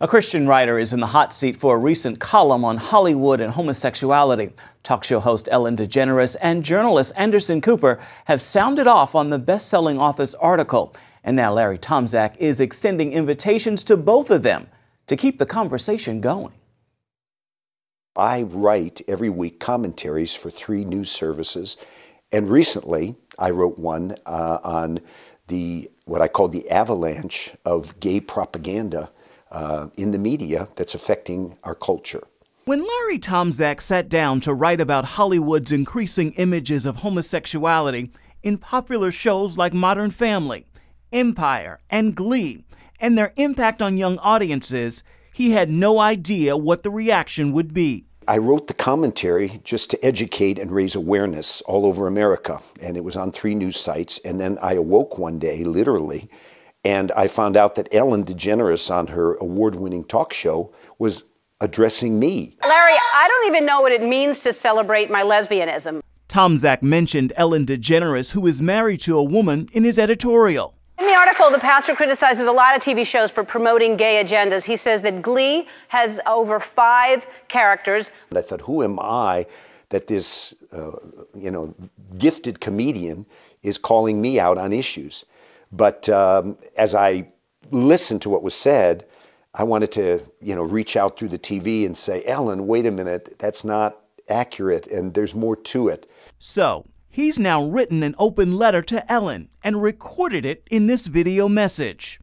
A Christian writer is in the hot seat for a recent column on Hollywood and homosexuality. Talk show host Ellen DeGeneres and journalist Anderson Cooper have sounded off on the best-selling author's article. And now Larry Tomczak is extending invitations to both of them to keep the conversation going. I write every week commentaries for 3 news services, and recently I wrote one on what I call the avalanche of gay propaganda in the media that's affecting our culture. When Larry Tomczak sat down to write about Hollywood's increasing images of homosexuality in popular shows like Modern Family, Empire, and Glee, and their impact on young audiences, he had no idea what the reaction would be. I wrote the commentary just to educate and raise awareness all over America, and it was on 3 news sites. And then I awoke one day, literally, and I found out that Ellen DeGeneres on her award-winning talk show was addressing me. Larry, I don't even know what it means to celebrate my lesbianism. Tomczak mentioned Ellen DeGeneres, who is married to a woman, in his editorial. In the article, the pastor criticizes a lot of TV shows for promoting gay agendas. He says that Glee has over 5 characters. And I thought, who am I that this, gifted comedian is calling me out on issues? But as I listened to what was said, I wanted to, reach out through the TV and say, Ellen, wait a minute, that's not accurate, and there's more to it. So he's now written an open letter to Ellen and recorded it in this video message.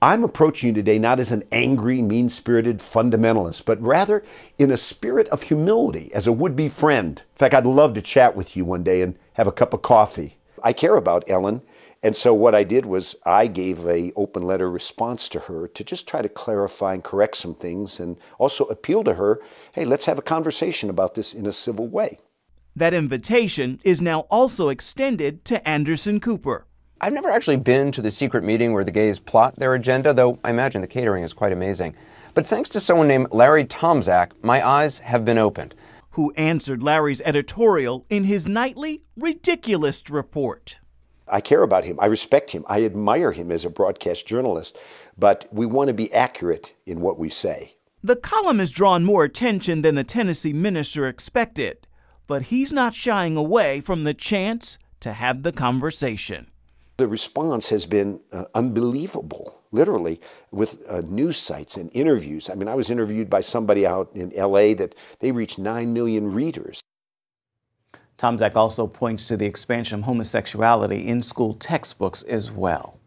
I'm approaching you today not as an angry, mean-spirited fundamentalist, but rather in a spirit of humility as a would-be friend. In fact, I'd love to chat with you one day and have a cup of coffee. I care about Ellen, and so what I did was I gave an open letter response to her to just try to clarify and correct some things and also appeal to her, hey, let's have a conversation about this in a civil way. That invitation is now also extended to Anderson Cooper. I've never actually been to the secret meeting where the gays plot their agenda, though I imagine the catering is quite amazing. But thanks to someone named Larry Tomczak, my eyes have been opened. Who answered Larry's editorial in his nightly Ridiculous report. I care about him. I respect him. I admire him as a broadcast journalist, but we want to be accurate in what we say. The column has drawn more attention than the Tennessee minister expected, but he's not shying away from the chance to have the conversation. The response has been unbelievable, literally, with news sites and interviews. I mean, I was interviewed by somebody out in LA that they reached 9 million readers. Tomczak also points to the expansion of homosexuality in school textbooks as well.